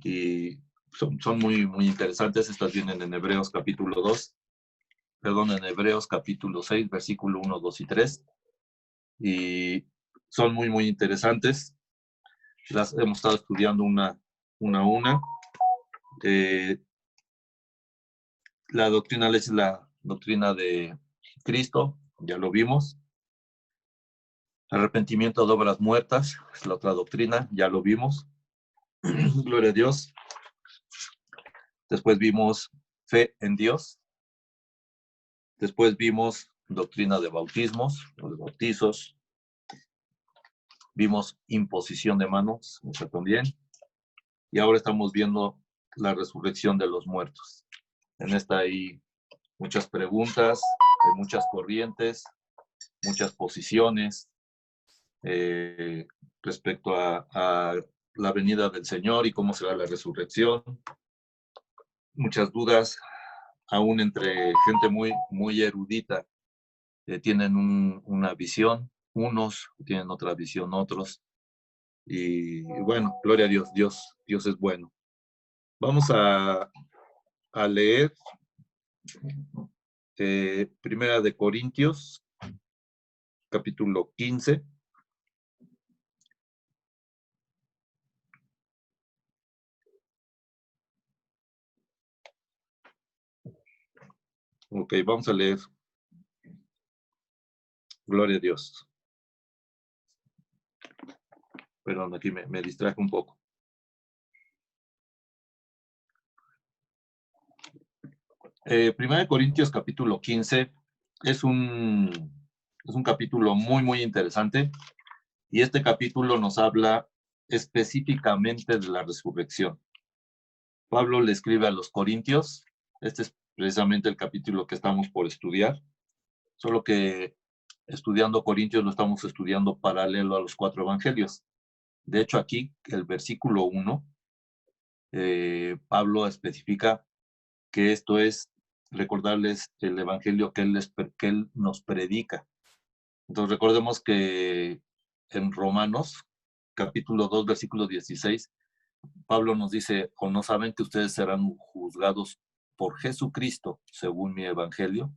y son muy, muy interesantes. Estas vienen en Hebreos capítulo 2, perdón, en Hebreos capítulo 6, versículo 1, 2 y 3. Y son muy, muy interesantes. Las hemos estado estudiando una a una. La doctrina es la doctrina de Cristo, ya lo vimos. Arrepentimiento de obras muertas es la otra doctrina, ya lo vimos. Gloria a Dios. Después vimos fe en Dios. Después vimos doctrina de bautismos o de bautizos. Vimos imposición de manos, eso también. Y ahora estamos viendo la resurrección de los muertos. En esta hay muchas preguntas, hay muchas corrientes, muchas posiciones respecto a la venida del Señor y cómo será la resurrección. Muchas dudas, aún entre gente muy, muy erudita, tienen una visión, unos tienen otra visión, otros. Y bueno, gloria a Dios, Dios es bueno. Vamos a leer Primera de Corintios, capítulo 15. Ok, vamos a leer. Gloria a Dios. Perdón, aquí me distraje un poco. Primera de Corintios, capítulo 15, es un capítulo muy, muy interesante. Y este capítulo nos habla específicamente de la resurrección. Pablo le escribe a los Corintios. Este es precisamente el capítulo que estamos por estudiar. Solo que estudiando Corintios lo estamos estudiando paralelo a los 4 evangelios. De hecho, aquí, el versículo 1, Pablo especifica que esto es recordarles el evangelio que él nos predica. Entonces, recordemos que en Romanos, capítulo 2, versículo 16, Pablo nos dice, ¿o no saben que ustedes serán juzgados por Jesucristo según mi evangelio?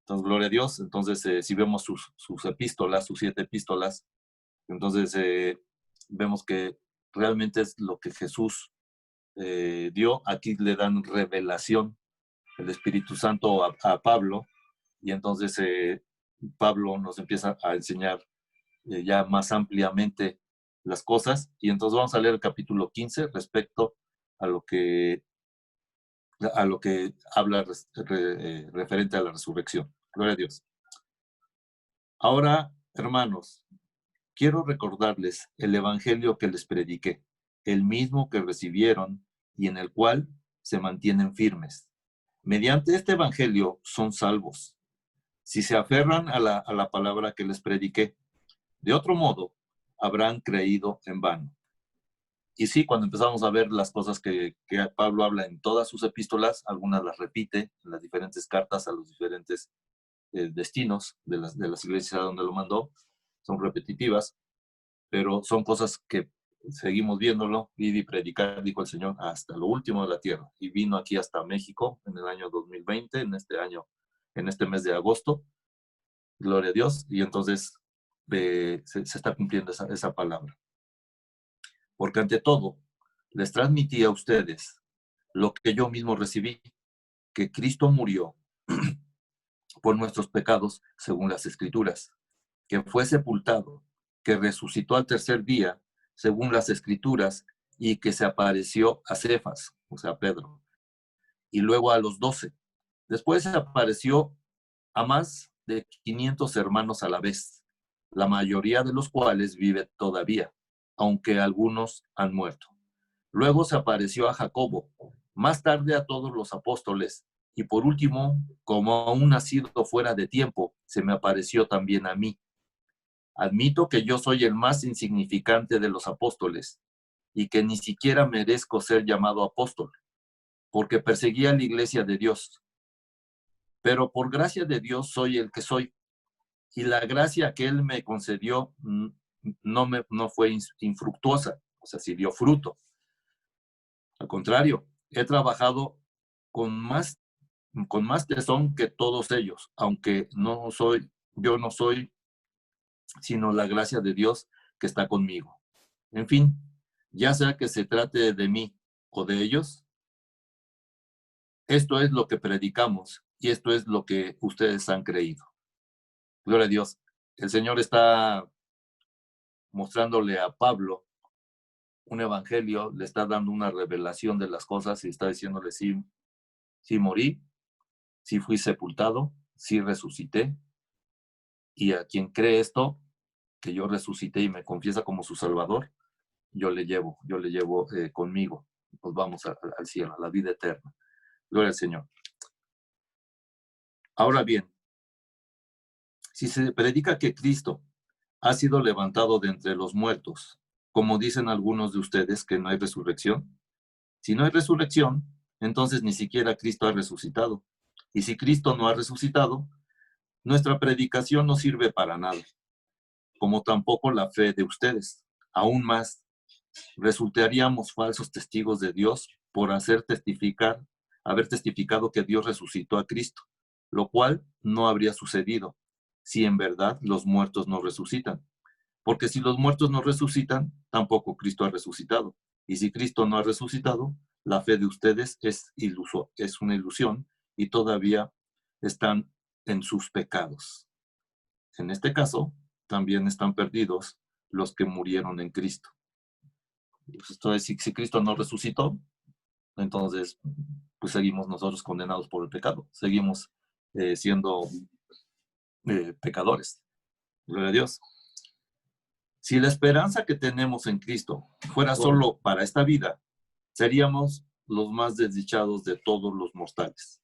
Entonces, gloria a Dios. Entonces, si vemos sus epístolas, sus 7 epístolas, entonces vemos que realmente es lo que Jesús dio. Aquí le dan revelación el Espíritu Santo a Pablo, y entonces Pablo nos empieza a enseñar ya más ampliamente las cosas, y entonces vamos a leer el capítulo 15 respecto a lo que habla referente a la resurrección. Gloria a Dios. Ahora, hermanos, quiero recordarles el evangelio que les prediqué, el mismo que recibieron y en el cual se mantienen firmes. Mediante este evangelio son salvos, si se aferran a la palabra que les prediqué. De otro modo, habrán creído en vano. Y sí, cuando empezamos a ver las cosas que Pablo habla en todas sus epístolas, algunas las repite en las diferentes cartas a los diferentes destinos de las iglesias a donde lo mandó, son repetitivas, pero son cosas que seguimos viéndolo. Y predicar, dijo el Señor, hasta lo último de la tierra. Y vino aquí hasta México en el año 2020, en este mes de agosto. Gloria a Dios. Y entonces se está cumpliendo esa palabra. Porque ante todo, les transmití a ustedes lo que yo mismo recibí, que Cristo murió por nuestros pecados según las Escrituras, que fue sepultado, que resucitó al tercer día según las Escrituras, y que se apareció a Cefas, o sea, a Pedro, y luego a los 12. Después se apareció a más de 500 hermanos a la vez, la mayoría de los cuales vive todavía, aunque algunos han muerto. Luego se apareció a Jacobo, más tarde a todos los apóstoles, y por último, como aún nacido fuera de tiempo, se me apareció también a mí. Admito que yo soy el más insignificante de los apóstoles, y que ni siquiera merezco ser llamado apóstol, porque perseguía la iglesia de Dios. Pero por gracia de Dios soy el que soy, y la gracia que Él me concedió no fue infructuosa, o sea, sí dio fruto. contrario, he trabajado con más, con más tesón que todos ellos, aunque yo no soy, sino la gracia de Dios que está conmigo. En fin, ya sea que se trate de mí o de ellos, esto es lo que predicamos y esto es lo que ustedes han creído. Gloria a Dios. El Señor está mostrándole a Pablo un evangelio, le está dando una revelación de las cosas y está diciéndole, sí, sí morí, sí fui sepultado, sí resucité, y a quien cree esto, que yo resucité y me confiesa como su Salvador, yo le llevo conmigo. Nos vamos al cielo, a la vida eterna. Gloria al Señor. Ahora bien, si se predica que Cristo ha sido levantado de entre los muertos, como dicen algunos de ustedes que no hay resurrección, si no hay resurrección, entonces ni siquiera Cristo ha resucitado. Y si Cristo no ha resucitado, nuestra predicación no sirve para nada, como tampoco la fe de ustedes. Aún más, resultaríamos falsos testigos de Dios por haber testificado que Dios resucitó a Cristo, lo cual no habría sucedido si en verdad los muertos no resucitan. Porque si los muertos no resucitan, tampoco Cristo ha resucitado. Y si Cristo no ha resucitado, la fe de ustedes es una ilusión y todavía están en sus pecados. En este caso, también están perdidos los que murieron en Cristo. Entonces, si Cristo no resucitó, entonces pues seguimos nosotros condenados por el pecado. Seguimos siendo pecadores. Gloria a Dios. Si la esperanza que tenemos en Cristo fuera solo para esta vida, seríamos los más desdichados de todos los mortales.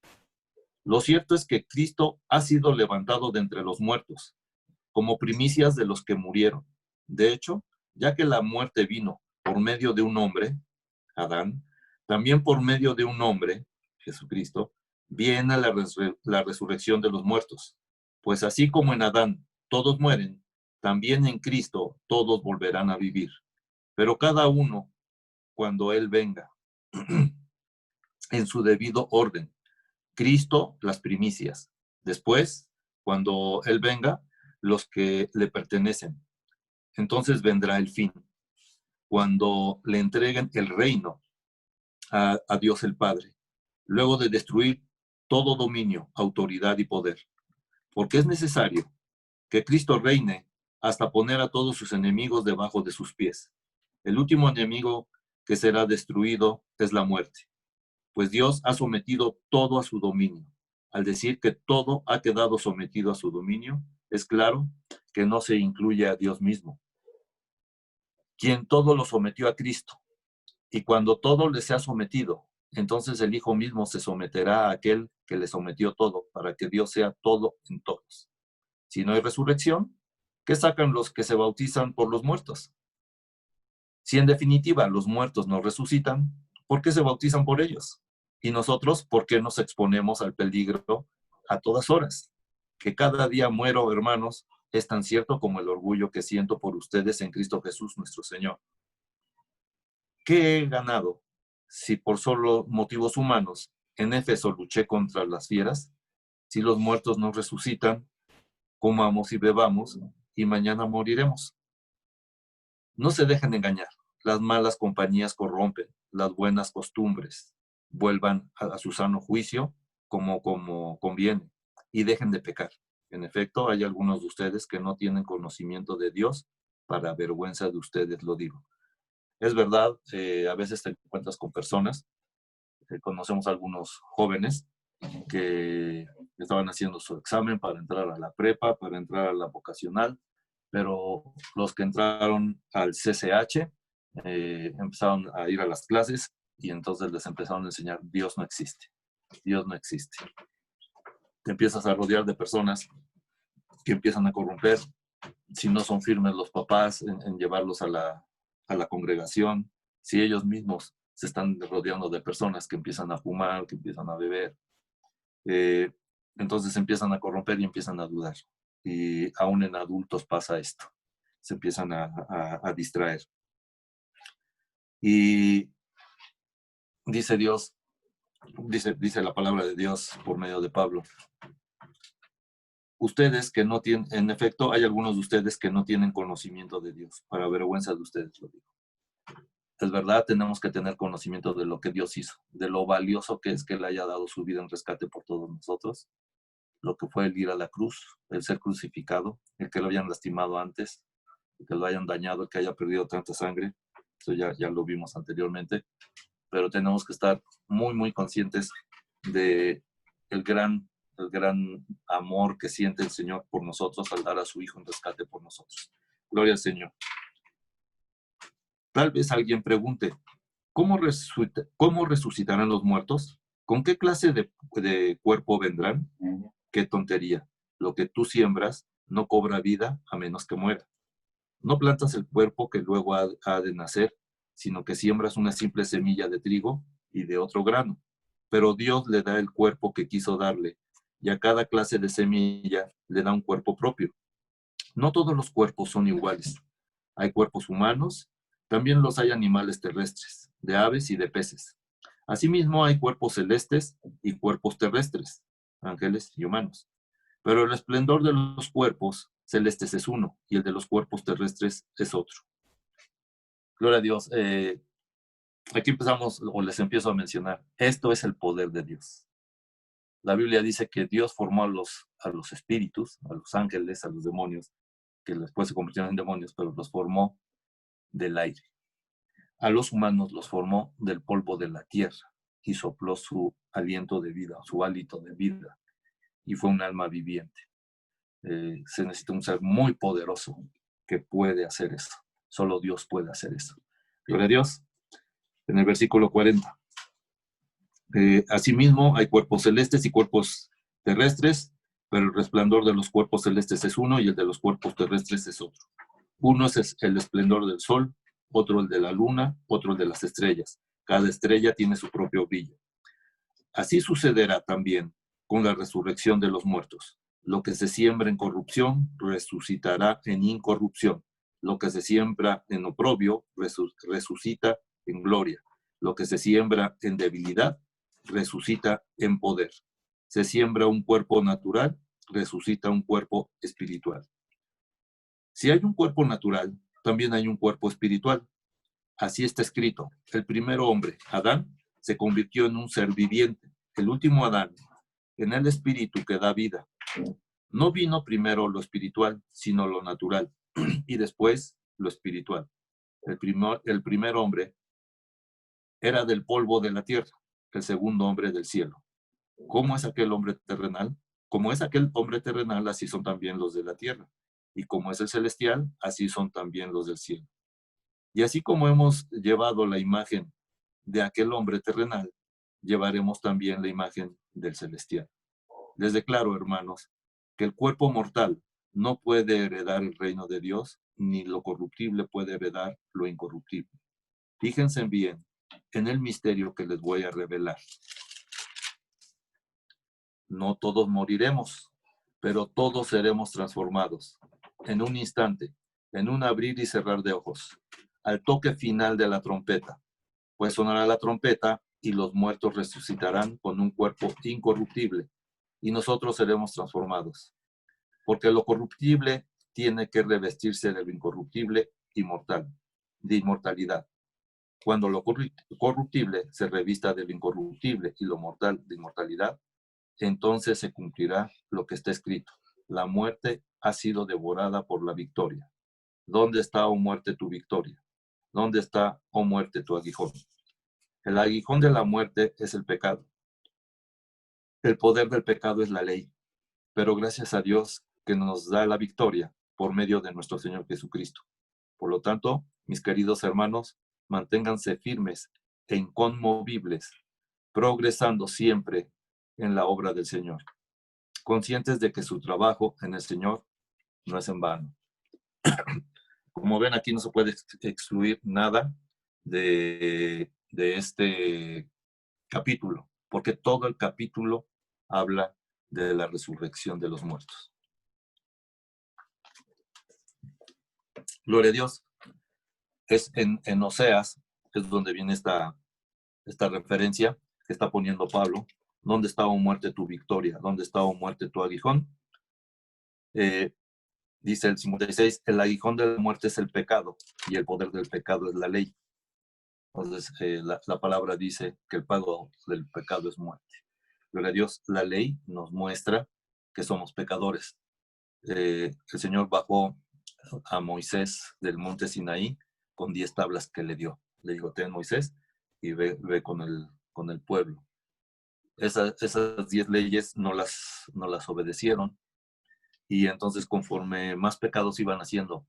Lo cierto es que Cristo ha sido levantado de entre los muertos, como primicias de los que murieron. De hecho, ya que la muerte vino por medio de un hombre, Adán, también por medio de un hombre, Jesucristo, viene la resurrección de los muertos. Pues así como en Adán todos mueren, también en Cristo todos volverán a vivir. Pero cada uno, cuando Él venga, en su debido orden. Cristo, las primicias. Después, cuando Él venga, los que le pertenecen. Entonces vendrá el fin, cuando le entreguen el reino a Dios el Padre, luego de destruir todo dominio, autoridad y poder. Porque es necesario que Cristo reine hasta poner a todos sus enemigos debajo de sus pies. El último enemigo que será destruido es la muerte, pues Dios ha sometido todo a su dominio. Al decir que todo ha quedado sometido a su dominio, es claro que no se incluye a Dios mismo, quien todo lo sometió a Cristo. Y cuando todo le sea sometido, entonces el Hijo mismo se someterá a aquel que le sometió todo, para que Dios sea todo en todos. Si no hay resurrección, ¿qué sacan los que se bautizan por los muertos? Si en definitiva los muertos no resucitan, ¿por qué se bautizan por ellos? Y nosotros, ¿por qué nos exponemos al peligro a todas horas? Que cada día muero, hermanos, es tan cierto como el orgullo que siento por ustedes en Cristo Jesús nuestro Señor. ¿Qué he ganado si por solo motivos humanos en Éfeso luché contra las fieras? Si los muertos no resucitan, comamos y bebamos y mañana moriremos. No se dejen engañar. Las malas compañías corrompen, las buenas costumbres vuelvan a su sano juicio como conviene y dejen de pecar. En efecto, hay algunos de ustedes que no tienen conocimiento de Dios, para vergüenza de ustedes lo digo. Es verdad, a veces te encuentras con personas, conocemos a algunos jóvenes que estaban haciendo su examen para entrar a la prepa, para entrar a la vocacional, pero los que entraron al CCH empezaron a ir a las clases y entonces les empezaron a enseñar: Dios no existe, Dios no existe. Te empiezas a rodear de personas que empiezan a corromper, si no son firmes los papás en llevarlos a la congregación, si ellos mismos se están rodeando de personas que empiezan a fumar, que empiezan a beber, entonces empiezan a corromper y empiezan a dudar. Y aún en adultos pasa esto, se empiezan a distraer. Y dice Dios, dice la palabra de Dios por medio de Pablo. Ustedes que no tienen, en efecto, hay algunos de ustedes que no tienen conocimiento de Dios, para vergüenza de ustedes lo digo. Es verdad, tenemos que tener conocimiento de lo que Dios hizo, de lo valioso que es que Él haya dado su vida en rescate por todos nosotros, lo que fue el ir a la cruz, el ser crucificado, el que lo hayan lastimado antes, el que lo hayan dañado, el que haya perdido tanta sangre. Eso ya lo vimos anteriormente, pero tenemos que estar muy, muy conscientes de el gran amor que siente el Señor por nosotros al dar a su Hijo en rescate por nosotros. Gloria al Señor. Tal vez alguien pregunte, ¿cómo resucitarán los muertos? ¿Con qué clase de cuerpo vendrán? Qué tontería. Lo que tú siembras no cobra vida a menos que muera. No plantas el cuerpo que luego ha de nacer, sino que siembras una simple semilla de trigo y de otro grano. Pero Dios le da el cuerpo que quiso darle, y a cada clase de semilla le da un cuerpo propio. No todos los cuerpos son iguales. Hay cuerpos humanos, también los hay animales terrestres, de aves y de peces. Asimismo hay cuerpos celestes y cuerpos terrestres, ángeles y humanos. Pero el esplendor de los cuerpos celestes es uno y el de los cuerpos terrestres es otro. Gloria a Dios. Aquí empezamos, o les empiezo a mencionar, esto es el poder de Dios. La Biblia dice que Dios formó a los espíritus, a los ángeles, a los demonios, que después se convirtieron en demonios, pero los formó del aire. A los humanos los formó del polvo de la tierra y sopló su aliento de vida, su hálito de vida, y fue un alma viviente. Se necesita un ser muy poderoso que puede hacer eso. Solo Dios puede hacer eso. Gloria a Dios. En el versículo 40. Asimismo, hay cuerpos celestes y cuerpos terrestres, pero el resplandor de los cuerpos celestes es uno y el de los cuerpos terrestres es otro. Uno es el esplendor del sol, otro el de la luna, otro el de las estrellas. Cada estrella tiene su propio brillo. Así sucederá también con la resurrección de los muertos. Lo que se siembra en corrupción resucitará en incorrupción. Lo que se siembra en oprobio resucita en gloria. Lo que se siembra en debilidad resucita en poder. Se siembra un cuerpo natural, resucita un cuerpo espiritual. Si hay un cuerpo natural, también hay un cuerpo espiritual. Así está escrito. El primer hombre, Adán, se convirtió en un ser viviente. El último Adán, en el espíritu que da vida. No vino primero lo espiritual, sino lo natural, y después lo espiritual. El primer hombre era del polvo de la tierra, el segundo hombre del cielo. ¿Cómo es aquel hombre terrenal? Como es aquel hombre terrenal, así son también los de la tierra. Y como es el celestial, así son también los del cielo. Y así como hemos llevado la imagen de aquel hombre terrenal, llevaremos también la imagen del celestial. Les declaro, hermanos, que el cuerpo mortal no puede heredar el reino de Dios, ni lo corruptible puede heredar lo incorruptible. Fíjense bien en el misterio que les voy a revelar. No todos moriremos, pero todos seremos transformados en un instante, en un abrir y cerrar de ojos, al toque final de la trompeta. Pues sonará la trompeta y los muertos resucitarán con un cuerpo incorruptible y nosotros seremos transformados. Porque lo corruptible tiene que revestirse de lo incorruptible de inmortalidad. Cuando lo corruptible se revista de lo incorruptible y lo mortal de inmortalidad, entonces se cumplirá lo que está escrito. La muerte ha sido devorada por la victoria. ¿Dónde está, oh muerte, tu victoria? ¿Dónde está, oh muerte, tu aguijón? El aguijón de la muerte es el pecado. El poder del pecado es la ley. Pero gracias a Dios que nos da la victoria por medio de nuestro Señor Jesucristo. Por lo tanto, mis queridos hermanos, manténganse firmes e inconmovibles, progresando siempre en la obra del Señor, conscientes de que su trabajo en el Señor no es en vano. Como ven, aquí no se puede excluir nada de este capítulo, porque todo el capítulo habla de la resurrección de los muertos. Gloria a Dios. Es en Oseas, es donde viene esta esta referencia que está poniendo Pablo. ¿Dónde está, oh muerte, tu victoria? ¿Dónde está, oh muerte, tu aguijón? Dice el 56, el aguijón de la muerte es el pecado y el poder del pecado es la ley. Entonces, la palabra dice que el pago del pecado es muerte. Gloria a Dios, la ley nos muestra que somos pecadores. El Señor bajó a Moisés del monte Sinaí con 10 tablas que le dio. Le dijo, ten Moisés y ve con el pueblo. Esas 10 leyes no las obedecieron, y entonces conforme más pecados iban haciendo,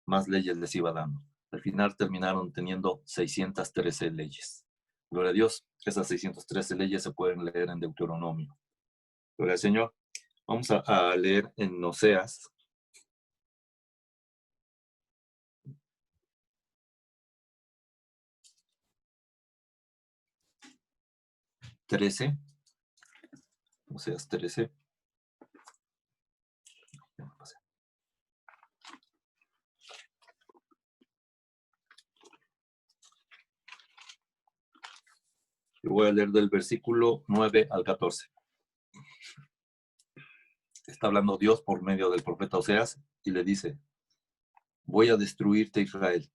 más leyes les iba dando. Al final terminaron teniendo 613 leyes. Gloria a Dios, esas 613 leyes se pueden leer en Deuteronomio. Gloria al Señor. Vamos a leer en Oseas. Oseas 13. Y voy a leer del versículo 9 al 14. Está hablando Dios por medio del profeta Oseas y le dice, voy a destruirte, Israel,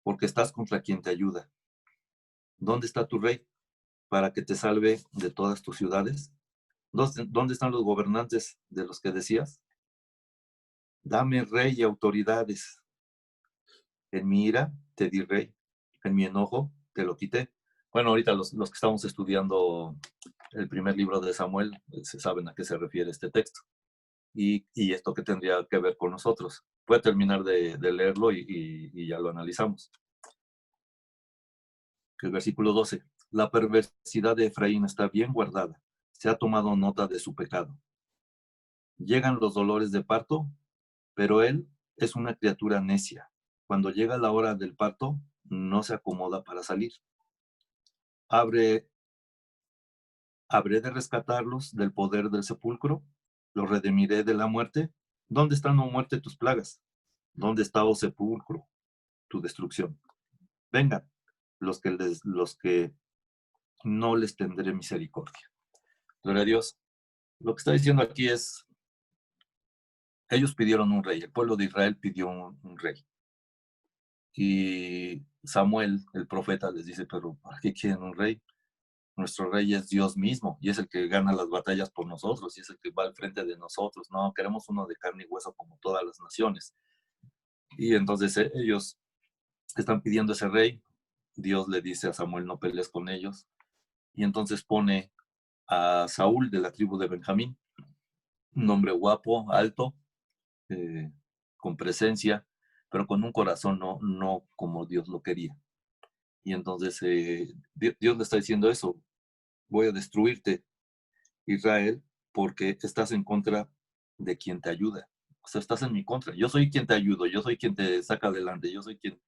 porque estás contra quien te ayuda. ¿Dónde está tu rey para que te salve de todas tus ciudades? ¿Dónde están los gobernantes de los que decías? Dame rey y autoridades. En mi ira te di rey, en mi enojo te lo quité. Bueno, ahorita los que estamos estudiando el primer libro de Samuel se saben a qué se refiere este texto y esto que tendría que ver con nosotros. Voy a terminar de leerlo y ya lo analizamos. El versículo 12. La perversidad de Efraín está bien guardada. Se ha tomado nota de su pecado. Llegan los dolores de parto, pero él es una criatura necia. Cuando llega la hora del parto, no se acomoda para salir. ¿Habré de rescatarlos del poder del sepulcro? ¿Los redimiré de la muerte? ¿Dónde están, oh muerte, tus plagas? ¿Dónde está, oh sepulcro, tu destrucción? Vengan, los que no les tendré misericordia. Gloria a Dios. Lo que está diciendo aquí es, ellos pidieron un rey, el pueblo de Israel pidió un rey. Y Samuel, el profeta, les dice, pero ¿para qué quieren un rey? Nuestro rey es Dios mismo y es el que gana las batallas por nosotros y es el que va al frente de nosotros. No, queremos uno de carne y hueso como todas las naciones. Y entonces ellos están pidiendo ese rey. Dios le dice a Samuel, no pelees con ellos. Y entonces pone a Saúl de la tribu de Benjamín, un hombre guapo, alto, con presencia, pero con un corazón no como Dios lo quería. Y entonces Dios le está diciendo eso, voy a destruirte, Israel, porque estás en contra de quien te ayuda. O sea, estás en mi contra. Yo soy quien te ayudo, yo soy quien te saca adelante, yo soy quien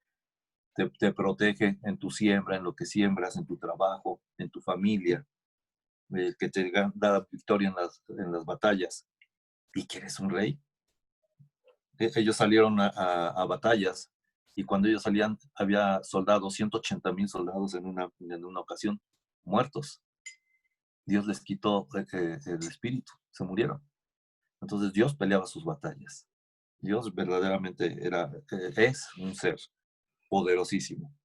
te protege en tu siembra, en lo que siembras, en tu trabajo, en tu familia, que te da victoria en las batallas. ¿Y quieres un rey? Ellos salieron a batallas y cuando ellos salían había soldados, 180,000 soldados en una ocasión, muertos. Dios les quitó el espíritu, se murieron. Entonces Dios peleaba sus batallas. Dios verdaderamente es un ser poderosísimo.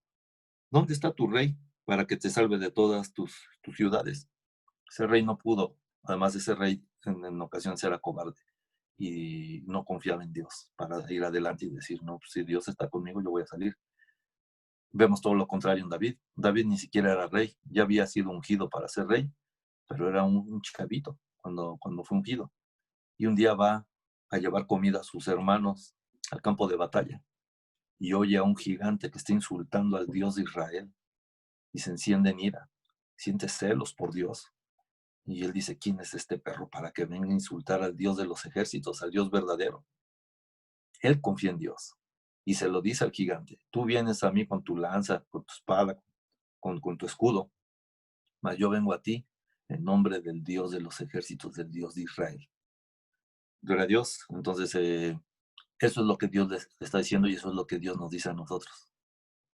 ¿Dónde está tu rey para que te salve de todas tus ciudades? Ese rey no pudo. Además, ese rey en ocasiones era cobarde y no confiaba en Dios para ir adelante y decir, no, pues si Dios está conmigo, yo voy a salir. Vemos todo lo contrario en David. David ni siquiera era rey, ya había sido ungido para ser rey, pero era un chavito cuando fue ungido. Y un día va a llevar comida a sus hermanos al campo de batalla y oye a un gigante que está insultando al Dios de Israel y se enciende en ira, siente celos por Dios. Y él dice, ¿quién es este perro para que venga a insultar al Dios de los ejércitos, al Dios verdadero? Él confía en Dios y se lo dice al gigante, tú vienes a mí con tu lanza, con tu espada, con tu escudo, mas yo vengo a ti en nombre del Dios de los ejércitos, del Dios de Israel. Gloria a Dios. Entonces, eso es lo que Dios les está diciendo y eso es lo que Dios nos dice a nosotros.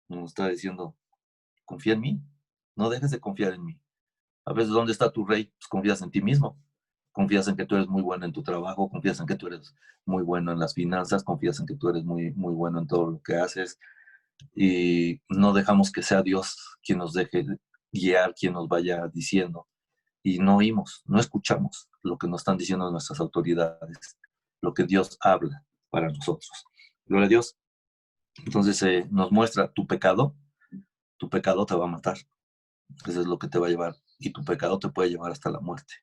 Nos está diciendo, confía en mí, No dejes de confiar en mí. A veces, ¿dónde está tu rey? Pues confías en ti mismo. Confías en que tú eres muy bueno en tu trabajo, confías en que tú eres muy bueno en las finanzas, confías en que tú eres muy, muy bueno en todo lo que haces, y no dejamos que sea Dios quien nos deje guiar, quien nos vaya diciendo, y no oímos, no escuchamos lo que nos están diciendo nuestras autoridades, lo que Dios habla para nosotros. Gloria a Dios. Entonces nos muestra tu pecado te va a matar. Eso es lo que te va a llevar, y tu pecado te puede llevar hasta la muerte.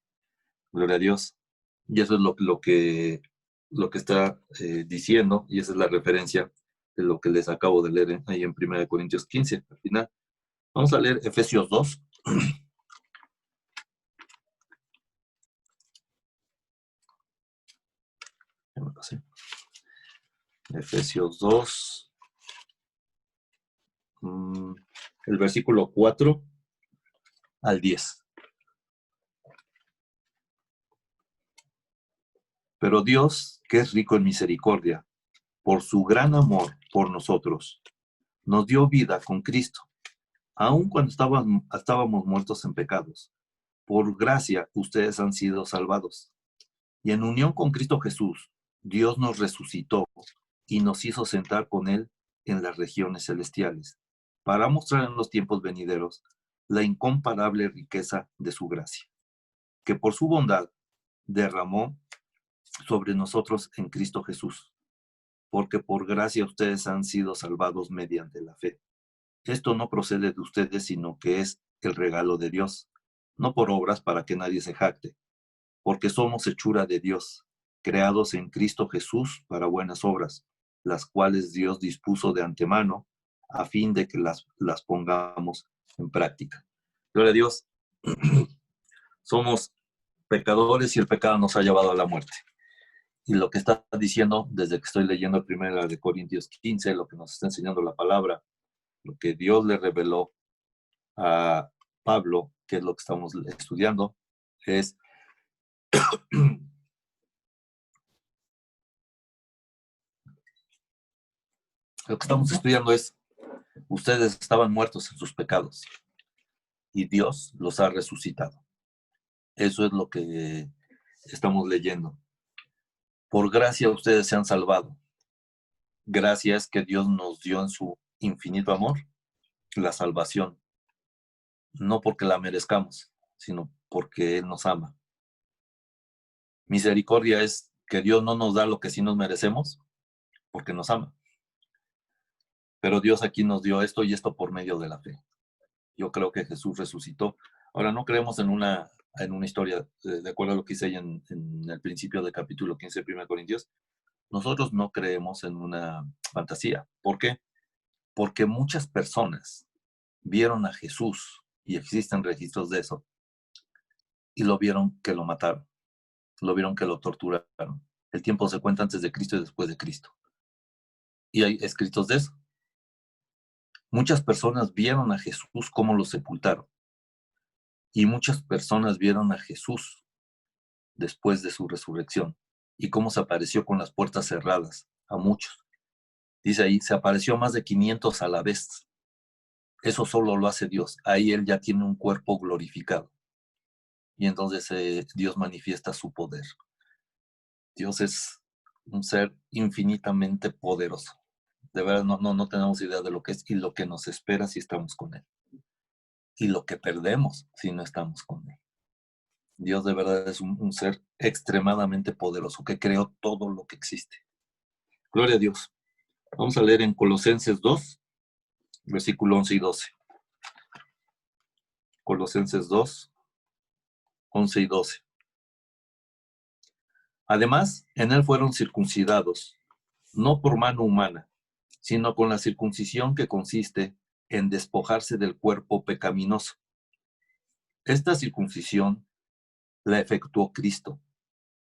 Gloria a Dios. Y eso es lo que está diciendo, y esa es la referencia de lo que les acabo de leer ahí en 1 Corintios 15, al final. Vamos a leer Efesios 2. Efesios 2, el versículo 4 al 10. Pero Dios, que es rico en misericordia, por su gran amor por nosotros, nos dio vida con Cristo, aun cuando estábamos muertos en pecados. Por gracia ustedes han sido salvados. Y en unión con Cristo Jesús, Dios nos resucitó y nos hizo sentar con Él en las regiones celestiales, para mostrar en los tiempos venideros la incomparable riqueza de su gracia, que por su bondad derramó sobre nosotros en Cristo Jesús, porque por gracia ustedes han sido salvados mediante la fe. Esto no procede de ustedes, sino que es el regalo de Dios, no por obras para que nadie se jacte, porque somos hechura de Dios, creados en Cristo Jesús para buenas obras, las cuales Dios dispuso de antemano a fin de que las pongamos en práctica. Gloria a Dios. Somos pecadores y el pecado nos ha llevado a la muerte. Y lo que está diciendo desde que estoy leyendo 1 Corintios 15, lo que nos está enseñando la palabra, lo que Dios le reveló a Pablo, que es lo que estamos estudiando, es lo que estamos estudiando es: ustedes estaban muertos en sus pecados y Dios los ha resucitado. Eso es lo que estamos leyendo. Por gracia ustedes se han salvado. Gracia es que Dios nos dio en su infinito amor la salvación, no porque la merezcamos, sino porque Él nos ama. Misericordia es que Dios no nos da lo que sí nos merecemos, porque nos ama. Pero Dios aquí nos dio esto, y esto por medio de la fe. Yo creo que Jesús resucitó. Ahora, no creemos en una historia, de acuerdo a lo que hice en el principio del capítulo 15 de 1 Corintios. Nosotros no creemos en una fantasía. ¿Por qué? Porque muchas personas vieron a Jesús, y existen registros de eso, y lo vieron que lo mataron, lo vieron que lo torturaron. El tiempo se cuenta antes de Cristo y después de Cristo. Y hay escritos de eso. Muchas personas vieron a Jesús cómo lo sepultaron. Y muchas personas vieron a Jesús después de su resurrección, y cómo se apareció con las puertas cerradas a muchos. Dice ahí, se apareció a más de 500 a la vez. Eso solo lo hace Dios. Ahí Él ya tiene un cuerpo glorificado. Y entonces Dios manifiesta su poder. Dios es un ser infinitamente poderoso. De verdad, no tenemos idea de lo que es y lo que nos espera si estamos con Él. Y lo que perdemos si no estamos con Él. Dios de verdad es un ser extremadamente poderoso que creó todo lo que existe. Gloria a Dios. Vamos a leer en Colosenses 2, versículo 11 y 12. Colosenses 2, 11 y 12. Además, en él fueron circuncidados, no por mano humana, sino con la circuncisión que consiste en despojarse del cuerpo pecaminoso. Esta circuncisión la efectuó Cristo.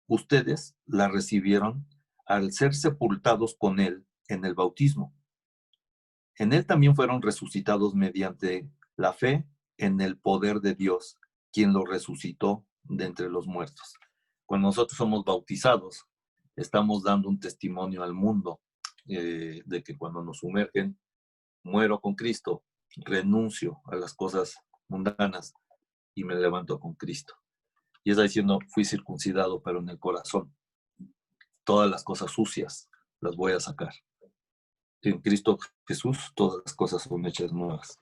Ustedes la recibieron al ser sepultados con él en el bautismo. En él también fueron resucitados mediante la fe en el poder de Dios, quien lo resucitó de entre los muertos. Cuando nosotros somos bautizados, estamos dando un testimonio al mundo de que cuando nos sumergen, muero con Cristo, renuncio a las cosas mundanas y me levanto con Cristo. Y está diciendo, fui circuncidado, pero en el corazón. Todas las cosas sucias las voy a sacar. En Cristo Jesús todas las cosas son hechas nuevas.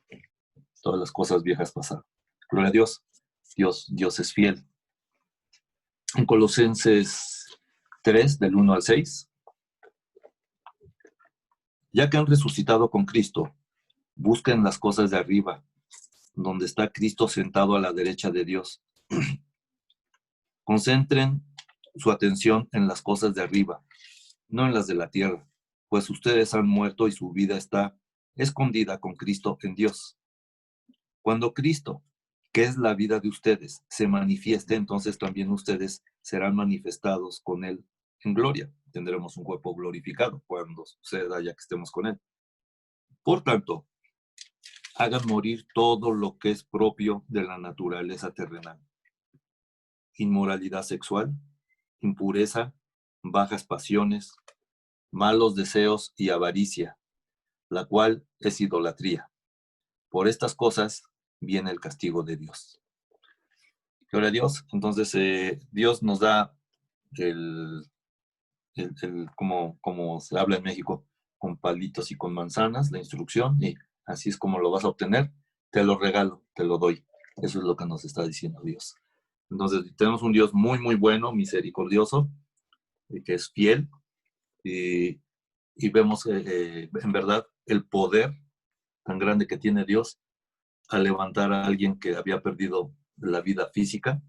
Todas las cosas viejas pasaron. Gloria a Dios. Dios es fiel. En Colosenses 3, del 1 al 6, ya que han resucitado con Cristo, busquen las cosas de arriba, donde está Cristo sentado a la derecha de Dios. Concentren su atención en las cosas de arriba, no en las de la tierra, pues ustedes han muerto y su vida está escondida con Cristo en Dios. Cuando Cristo, que es la vida de ustedes, se manifieste, entonces también ustedes serán manifestados con Él en gloria. Tendremos un cuerpo glorificado cuando suceda ya que estemos con Él. Por tanto, hagan morir todo lo que es propio de la naturaleza terrenal. Inmoralidad sexual, impureza, bajas pasiones, malos deseos y avaricia, la cual es idolatría. Por estas cosas viene el castigo de Dios. Gloria a Dios. Entonces, Dios nos da como se habla en México, con palitos y con manzanas, la instrucción, y así es como lo vas a obtener. Te lo regalo, te lo doy. Eso es lo que nos está diciendo Dios. Entonces, tenemos un Dios muy, muy bueno, misericordioso, que es fiel, y vemos en verdad el poder tan grande que tiene Dios al levantar a alguien que había perdido la vida física,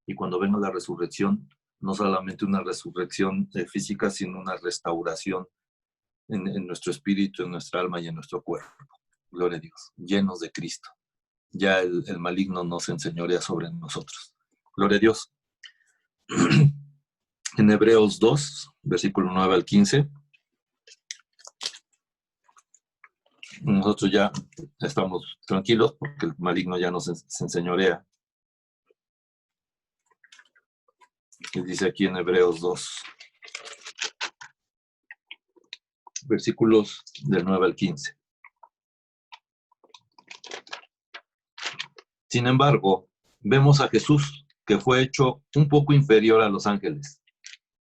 y cuando venga la resurrección, no solamente una resurrección física, sino una restauración en nuestro espíritu, en nuestra alma y en nuestro cuerpo. Gloria a Dios, llenos de Cristo. Ya el maligno no se enseñorea sobre nosotros. Gloria a Dios. En Hebreos 2, versículo 9 al 15, nosotros ya estamos tranquilos porque el maligno ya no se enseñorea. Y dice aquí en Hebreos 2, versículos del 9 al 15. Sin embargo, vemos a Jesús, que fue hecho un poco inferior a los ángeles,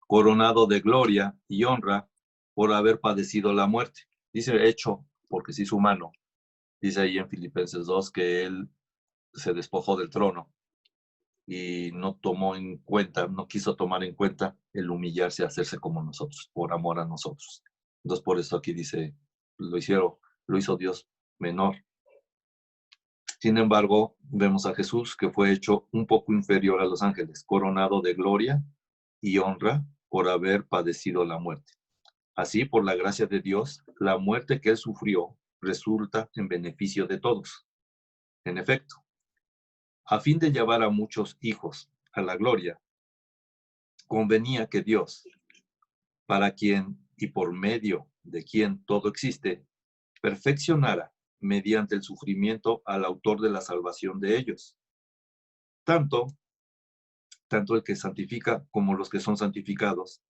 coronado de gloria y honra por haber padecido la muerte. Dice hecho, porque se hizo humano. Dice ahí en Filipenses 2 que él se despojó del trono y no tomó en cuenta, no quiso tomar en cuenta el humillarse, hacerse como nosotros, por amor a nosotros. Entonces, por eso aquí dice, lo hizo Dios menor. Sin embargo, vemos a Jesús, que fue hecho un poco inferior a los ángeles, coronado de gloria y honra por haber padecido la muerte. Así, por la gracia de Dios, la muerte que él sufrió resulta en beneficio de todos. En efecto, a fin de llevar a muchos hijos a la gloria, convenía que Dios, para quien y por medio de quien todo existe, perfeccionara mediante el sufrimiento al autor de la salvación de ellos. Tanto el que santifica como los que son santificados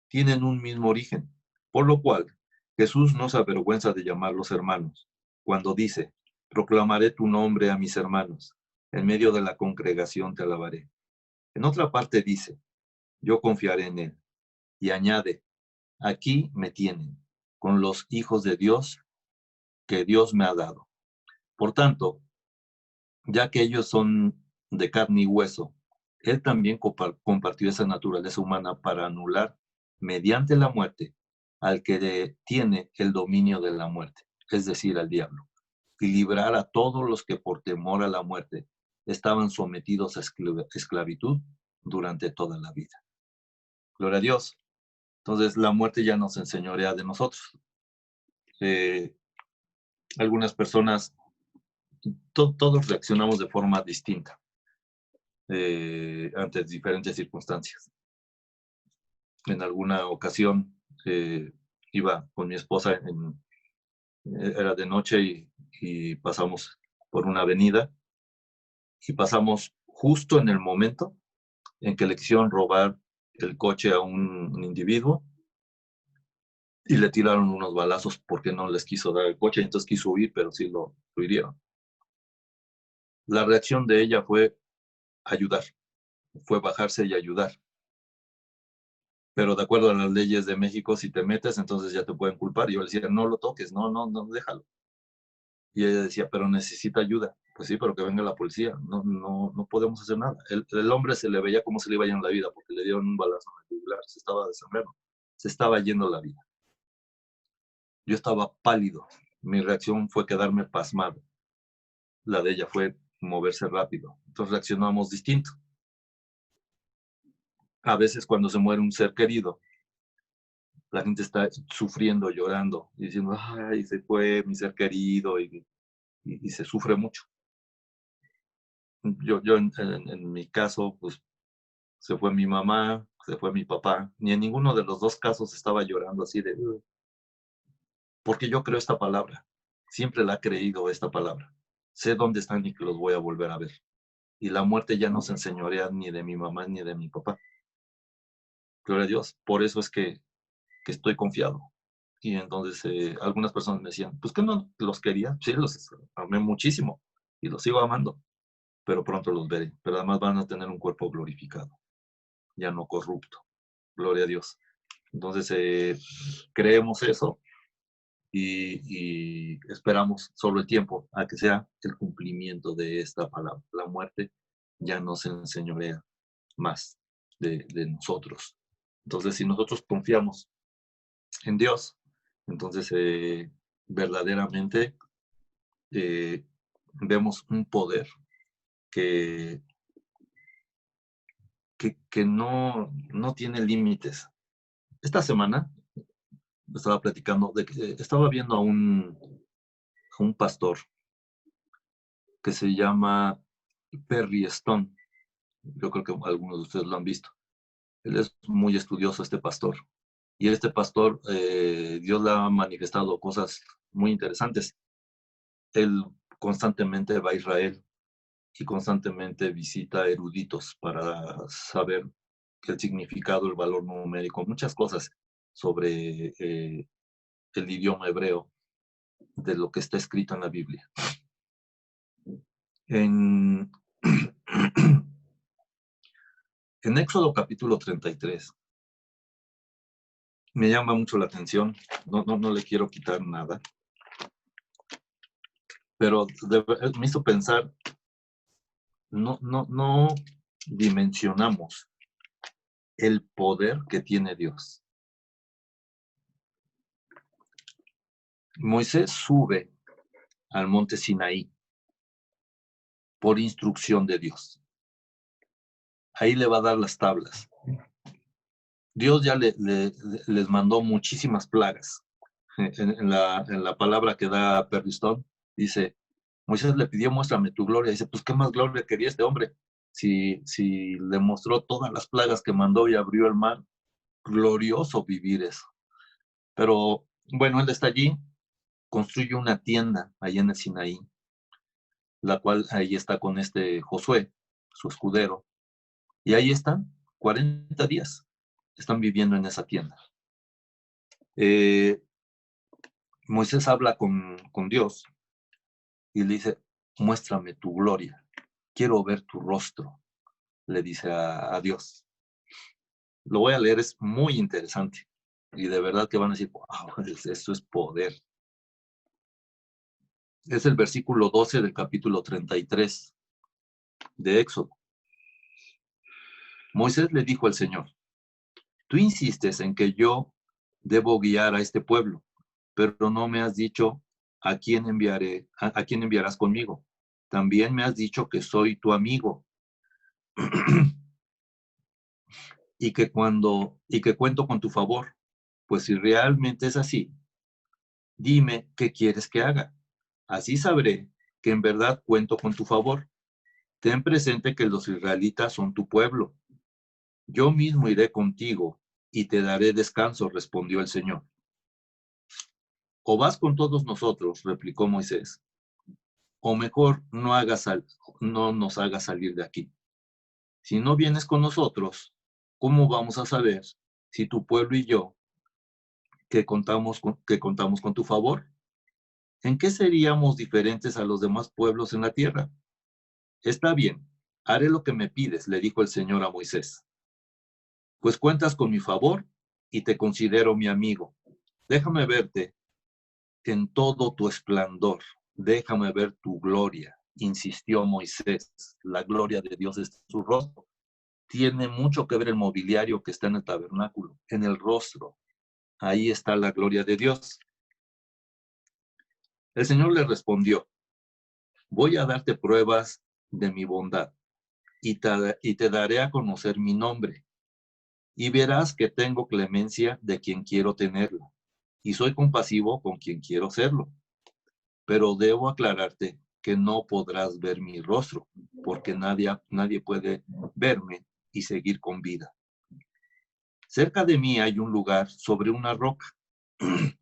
tienen un mismo origen, por lo cual Jesús no se avergüenza de llamarlos hermanos, cuando dice, proclamaré tu nombre a mis hermanos, en medio de la congregación te alabaré. En otra parte dice, yo confiaré en él, y añade, aquí me tienen, con los hijos de Dios que Dios me ha dado. Por tanto, ya que ellos son de carne y hueso, él también compartió esa naturaleza humana para anular, mediante la muerte, al que tiene el dominio de la muerte, es decir, al diablo, y librar a todos los que por temor a la muerte estaban sometidos a esclavitud durante toda la vida. Gloria a Dios. Entonces, la muerte ya nos enseñorea de nosotros. Algunas personas, todos reaccionamos de forma distinta ante diferentes circunstancias. En alguna ocasión iba con mi esposa, era de noche y pasamos por una avenida y pasamos justo en el momento en que le quisieron robar el coche a un individuo y le tiraron unos balazos porque no les quiso dar el coche, entonces quiso huir, pero sí lo hirieron. La reacción de ella fue ayudar, fue bajarse y ayudar. Pero de acuerdo a las leyes de México, si te metes, entonces ya te pueden culpar. Y yo le decía, no lo toques, no, no, no, déjalo. Y ella decía, pero necesita ayuda. Pues sí, pero que venga la policía. No, no, no podemos hacer nada. El hombre se le veía como se le iba yendo la vida, porque le dieron un balazo en el jugular, se estaba desangrando, se estaba yendo la vida. Yo estaba pálido. Mi reacción fue quedarme pasmado. La de ella fue moverse rápido. Entonces reaccionamos distinto. A veces cuando se muere un ser querido, la gente está sufriendo, llorando, y diciendo, ay, se fue mi ser querido, y se sufre mucho. Yo en mi caso, pues se fue mi mamá, se fue mi papá, ni en ninguno de los dos casos estaba llorando así de, porque yo creo esta palabra, siempre la he creído esta palabra. Sé dónde están y que los voy a volver a ver. Y la muerte ya no se enseñorea ni de mi mamá ni de mi papá. Gloria a Dios. Por eso es que estoy confiado. Y entonces algunas personas me decían, pues que no los quería. Sí, los amé muchísimo y los sigo amando, pero pronto los veré. Pero además van a tener un cuerpo glorificado, ya no corrupto. Gloria a Dios. Entonces creemos eso y esperamos solo el tiempo a que sea el cumplimiento de esta palabra. La muerte ya no se enseñorea más de nosotros. Entonces, si nosotros confiamos en Dios, entonces verdaderamente vemos un poder que, que no tiene límites. Esta semana estaba platicando de que estaba viendo a un pastor que se llama Perry Stone. Yo creo que algunos de ustedes lo han visto. Él es muy estudioso, este pastor. Y este pastor, Dios le ha manifestado cosas muy interesantes. Él constantemente va a Israel y constantemente visita eruditos para saber el significado, el valor numérico, muchas cosas sobre el idioma hebreo de lo que está escrito en la Biblia. En, en Éxodo capítulo 33, me llama mucho la atención, no le quiero quitar nada, pero me hizo pensar, no dimensionamos el poder que tiene Dios. Moisés sube al monte Sinaí por instrucción de Dios. Ahí le va a dar las tablas. Dios ya les mandó muchísimas plagas. En la palabra que da Perristón, dice, Moisés le pidió, muéstrame tu gloria. Dice, pues, ¿qué más gloria quería este hombre? Si le mostró todas las plagas que mandó y abrió el mar, glorioso vivir eso. Pero, bueno, él está allí, construye una tienda allá en el Sinaí, la cual ahí está con este Josué, su escudero, y ahí están, 40 días, están viviendo en esa tienda. Moisés habla con Dios y le dice, muéstrame tu gloria, quiero ver tu rostro, le dice a Dios. Lo voy a leer, es muy interesante. Y de verdad que van a decir, wow, eso es poder. Es el versículo 12 del capítulo 33 de Éxodo. Moisés le dijo al Señor, tú insistes en que yo debo guiar a este pueblo, pero no me has dicho a quién a quién enviarás conmigo. También me has dicho que soy tu amigo y que cuento con tu favor. Pues si realmente es así, dime qué quieres que haga. Así sabré que en verdad cuento con tu favor. Ten presente que los israelitas son tu pueblo. Yo mismo iré contigo y te daré descanso, respondió el Señor. O vas con todos nosotros, replicó Moisés, o mejor no nos hagas salir de aquí. Si no vienes con nosotros, ¿cómo vamos a saber si tu pueblo y yo que contamos con tu favor? ¿En qué seríamos diferentes a los demás pueblos en la tierra? Está bien, haré lo que me pides, le dijo el Señor a Moisés. Pues cuentas con mi favor y te considero mi amigo. Déjame verte en todo tu esplendor. Déjame ver tu gloria, insistió Moisés. La gloria de Dios es su rostro. Tiene mucho que ver el mobiliario que está en el tabernáculo, en el rostro. Ahí está la gloria de Dios. El Señor le respondió, voy a darte pruebas de mi bondad y te daré a conocer mi nombre. Y verás que tengo clemencia de quien quiero tenerla, y soy compasivo con quien quiero serlo. Pero debo aclararte que no podrás ver mi rostro, porque nadie puede verme y seguir con vida. Cerca de mí hay un lugar sobre una roca,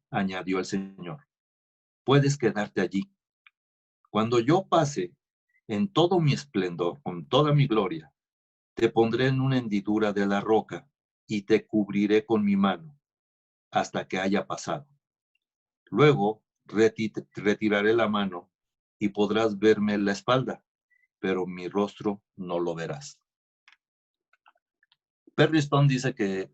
añadió el Señor. Puedes quedarte allí. Cuando yo pase en todo mi esplendor, con toda mi gloria, te pondré en una hendidura de la roca y te cubriré con mi mano hasta que haya pasado. Luego retiraré la mano y podrás verme la espalda, pero mi rostro no lo verás. Perry Stone dice que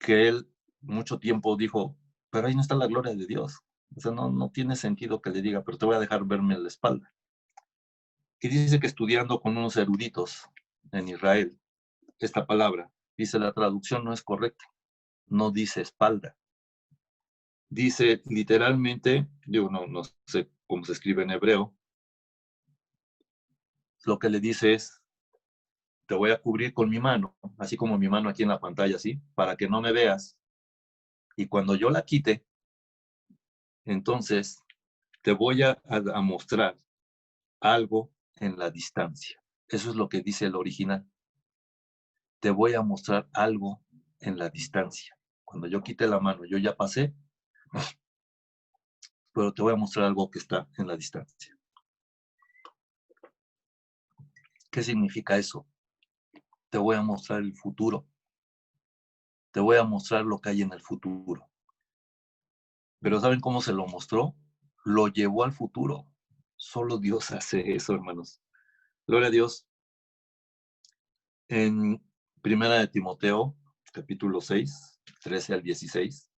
él mucho tiempo dijo, pero ahí no está la gloria de Dios. O sea, no tiene sentido que le diga, pero te voy a dejar verme la espalda. Y dice que estudiando con unos eruditos en Israel, esta palabra, dice la traducción no es correcta, no dice espalda. Dice literalmente, digo, no sé cómo se escribe en hebreo, lo que le dice es, te voy a cubrir con mi mano, así como mi mano aquí en la pantalla, ¿sí? Para que no me veas. Y cuando yo la quite, entonces te voy a mostrar algo en la distancia. Eso es lo que dice el original. Te voy a mostrar algo en la distancia. Cuando yo quite la mano, yo ya pasé, pero te voy a mostrar algo que está en la distancia. ¿Qué significa eso? Te voy a mostrar el futuro. Te voy a mostrar lo que hay en el futuro. Pero ¿saben cómo se lo mostró? Lo llevó al futuro. Solo Dios hace eso, hermanos. Gloria a Dios. En Primera de Timoteo, capítulo 6, 13 al 16.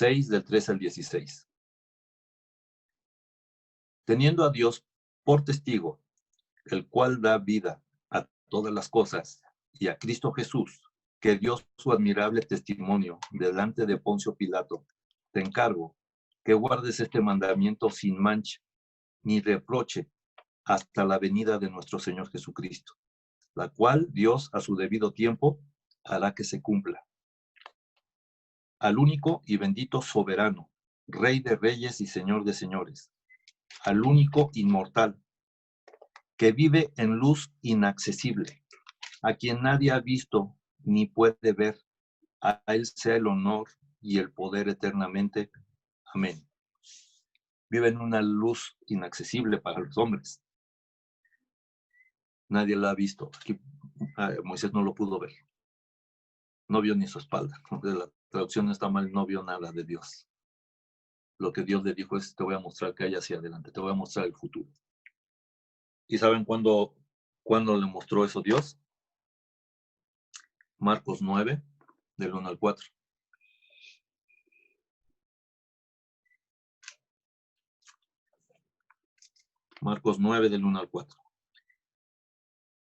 Del 13 al 16. Teniendo a Dios por testigo, el cual da vida a todas las cosas, y a Cristo Jesús, que dio su admirable testimonio delante de Poncio Pilato, te encargo que guardes este mandamiento sin mancha ni reproche hasta la venida de nuestro Señor Jesucristo, la cual Dios a su debido tiempo hará que se cumpla. Al único y bendito soberano, Rey de reyes y Señor de señores, al único inmortal, que vive en luz inaccesible, a quien nadie ha visto ni puede ver, a él sea el honor y el poder eternamente. Amén. Vive en una luz inaccesible para los hombres. Nadie la ha visto. Aquí Moisés no lo pudo ver. No vio ni su espalda. La traducción está mal, no vio nada de Dios. Lo que Dios le dijo es, te voy a mostrar que hay hacia adelante, te voy a mostrar el futuro. ¿Y saben cuándo le mostró eso Dios? Marcos 9, del 1 al 4. Marcos 9, del 1 al 4.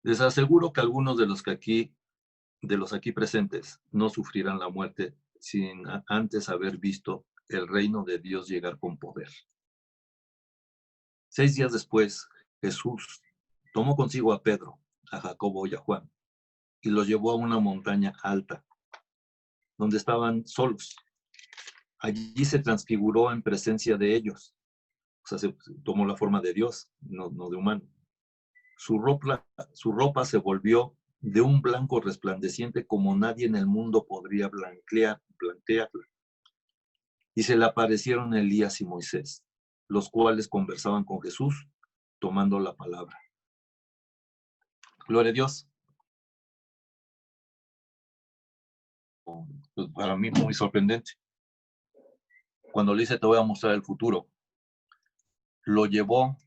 Les aseguro que algunos de los aquí presentes no sufrirán la muerte sin antes haber visto el reino de Dios llegar con poder. 6 días después, Jesús tomó consigo a Pedro, a Jacobo y a Juan, y los llevó a una montaña alta, donde estaban solos. Allí se transfiguró en presencia de ellos. O sea, se tomó la forma de Dios, no de humano. Su ropa se volvió de un blanco resplandeciente como nadie en el mundo podría blanquearla. Y se le aparecieron Elías y Moisés, los cuales conversaban con Jesús, tomando la palabra. Gloria a Dios. pues, para mí muy sorprendente. Cuando le dice, te voy a mostrar el futuro, lo llevó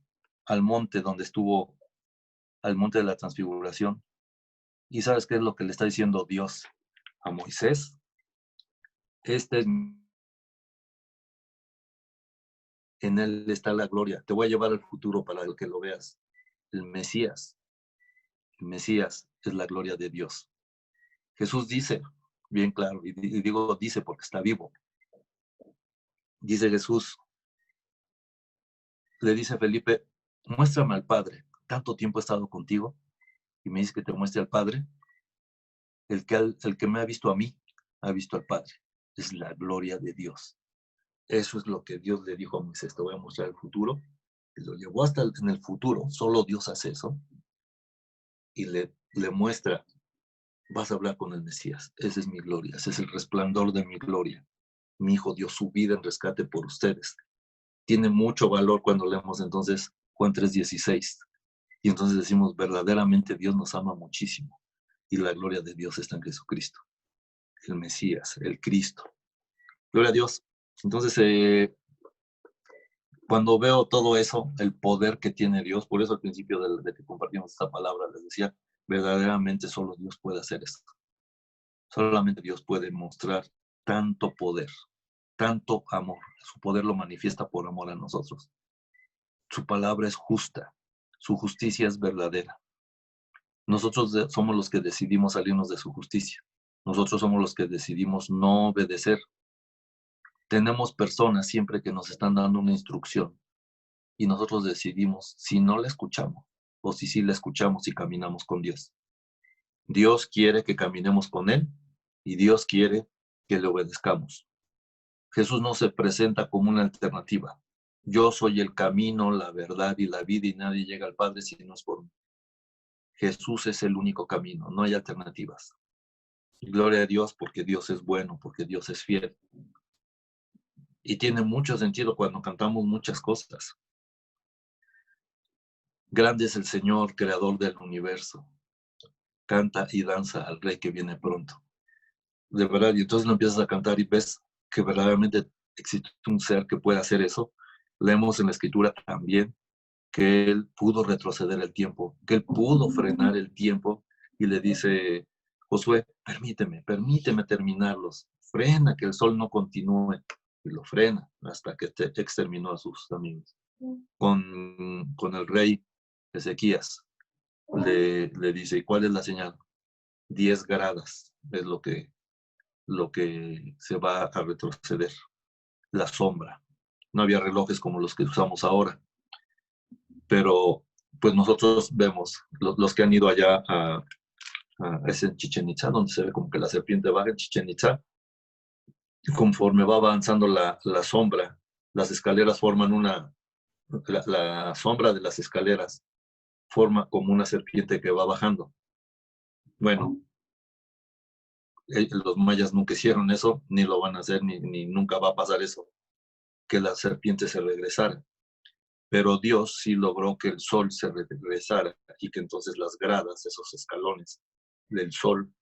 al monte donde estuvo, al monte de la transfiguración. ¿Y sabes qué es lo que le está diciendo Dios a Moisés? En él está la gloria. Te voy a llevar al futuro para que lo veas. El Mesías es la gloria de Dios. Jesús dice, bien claro, y digo dice porque está vivo. Dice Jesús, le dice a Felipe, muéstrame al Padre. Tanto tiempo he estado contigo y me dice que te muestre al Padre. El que me ha visto a mí, ha visto al Padre. Es la gloria de Dios. Eso es lo que Dios le dijo a Moisés, te voy a mostrar el futuro. Y lo llevó hasta en el futuro, solo Dios hace eso. Y le muestra, vas a hablar con el Mesías. Esa es mi gloria, ese es el resplandor de mi gloria. Mi Hijo dio su vida en rescate por ustedes. Tiene mucho valor cuando leemos entonces Juan 3:16. Y entonces decimos, verdaderamente Dios nos ama muchísimo. Y la gloria de Dios está en Jesucristo. El Mesías, el Cristo. Gloria a Dios. Entonces, cuando veo todo eso, el poder que tiene Dios, por eso al principio de que compartimos esta palabra, les decía, verdaderamente solo Dios puede hacer esto. Solamente Dios puede mostrar tanto poder, tanto amor. Su poder lo manifiesta por amor a nosotros. Su palabra es justa, su justicia es verdadera. Nosotros somos los que decidimos salirnos de su justicia. Nosotros somos los que decidimos no obedecer. Tenemos personas siempre que nos están dando una instrucción y nosotros decidimos si no la escuchamos o si sí la escuchamos y caminamos con Dios. Dios quiere que caminemos con Él y Dios quiere que le obedezcamos. Jesús no se presenta como una alternativa. Yo soy el camino, la verdad y la vida y nadie llega al Padre si no es por mí. Jesús es el único camino, no hay alternativas. Y gloria a Dios porque Dios es bueno, porque Dios es fiel. Y tiene mucho sentido cuando cantamos muchas cosas. Grande es el Señor, creador del universo. Canta y danza al Rey que viene pronto. De verdad, y entonces lo empiezas a cantar y ves que verdaderamente existe un ser que puede hacer eso. Leemos en la Escritura también que Él pudo retroceder el tiempo, que Él pudo frenar el tiempo y le dice, Josué, permíteme terminarlos. Frena, que el sol no continúe. Y lo frena hasta que exterminó a sus amigos. Con el rey Ezequías le dice, ¿y cuál es la señal? 10 gradas es lo que se va a retroceder. La sombra. No había relojes como los que usamos ahora. Pero pues nosotros vemos, los que han ido allá es en Chichén Itzá, donde se ve como que la serpiente baja en Chichén Itzá, y conforme va avanzando la sombra, las escaleras forman la sombra de las escaleras forma como una serpiente que va bajando. Bueno, los mayas nunca hicieron eso, ni lo van a hacer, ni nunca va a pasar eso, que la serpiente se regresara. Pero Dios sí logró que el sol se regresara y que entonces las gradas, esos escalones del sol,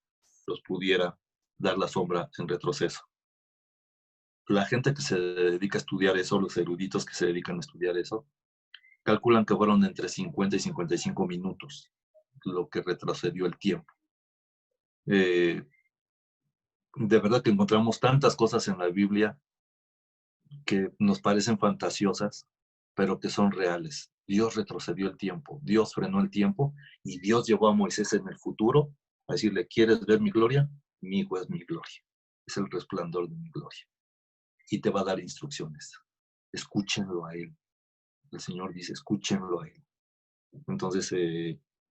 los pudiera dar la sombra en retroceso. La gente que se dedica a estudiar eso, los eruditos que se dedican a estudiar eso, calculan que fueron entre 50 y 55 minutos lo que retrocedió el tiempo. De verdad que encontramos tantas cosas en la Biblia que nos parecen fantasiosas, pero que son reales. Dios retrocedió el tiempo, Dios frenó el tiempo y Dios llevó a Moisés en el futuro a decirle, ¿quieres ver mi gloria? Mi hijo es mi gloria. Es el resplandor de mi gloria. Y te va a dar instrucciones. Escúchenlo a él. El Señor dice, escúchenlo a él. Entonces,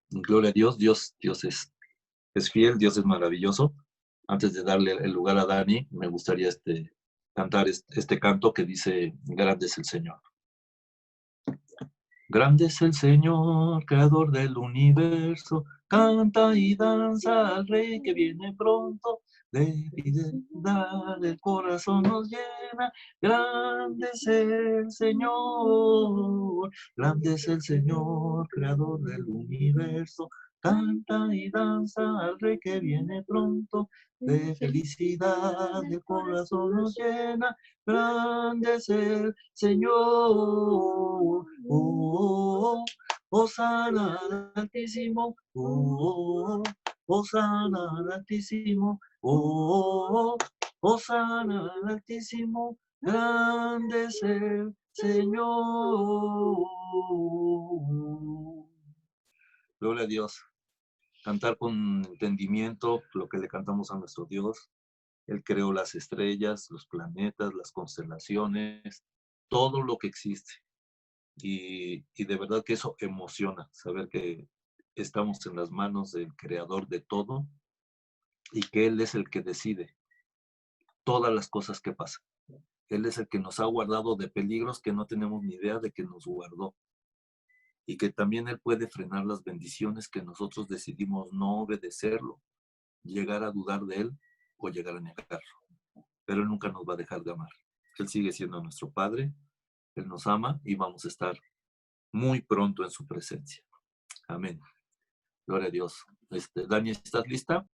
gloria a Dios. Dios es fiel, Dios es maravilloso. Antes de darle el lugar a Dani, me gustaría cantar este canto que dice, grande es el Señor. Grande es el Señor, creador del universo, canta y danza al Rey que viene pronto, de fidelidad el corazón nos llena. Grande es el Señor, grande es el Señor, creador del universo, canta y danza al Rey que viene pronto. De felicidad el corazón nos llena, grande es el Señor. Oh, oh, oh, Hosana al Altísimo, oh, Hosana al Altísimo, oh, Hosana al Altísimo, grande es el Señor. Gloria a Dios. Cantar con entendimiento lo que le cantamos a nuestro Dios. Él creó las estrellas, los planetas, las constelaciones, todo lo que existe. Y de verdad que eso emociona, saber que estamos en las manos del creador de todo y que Él es el que decide todas las cosas que pasan. Él es el que nos ha guardado de peligros que no tenemos ni idea de que nos guardó. Y que también Él puede frenar las bendiciones que nosotros decidimos no obedecerlo, llegar a dudar de Él o llegar a negarlo. Pero Él nunca nos va a dejar de amar. Él sigue siendo nuestro Padre, Él nos ama y vamos a estar muy pronto en su presencia. Amén. Gloria a Dios. Dani, ¿estás lista?